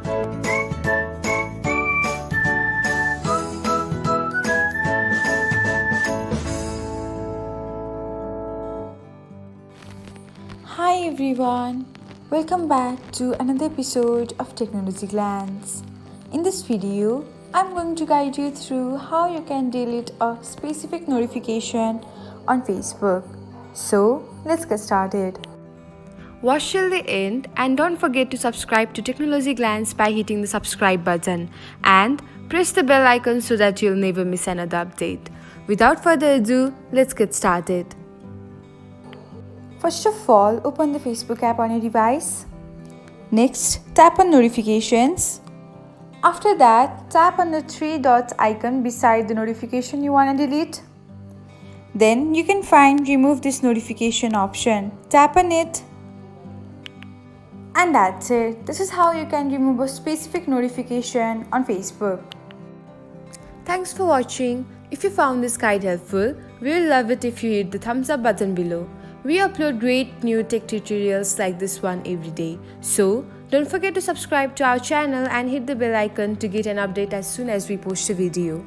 Hi everyone, welcome back to another episode of Technologyglance. In this video, I'm going to guide you through how you can delete a specific notification on Facebook. So, let's get started. Watch till the end and don't forget to subscribe to Technologyglance by hitting the subscribe button and press the bell icon so that you'll never miss another update. Without further ado, let's get started. First of all, open the Facebook app on your device. Next, tap on Notifications. After that, tap on the three dots icon beside the notification you want to delete. Then you can find Remove this notification option. Tap on it. And that's it. This is how you can remove a specific notification on Facebook. Thanks for watching. If you found this guide helpful, we will love it if you hit the thumbs up button below. We upload great new tech tutorials like this one every day. So, don't forget to subscribe to our channel and hit the bell icon to get an update as soon as we post a video.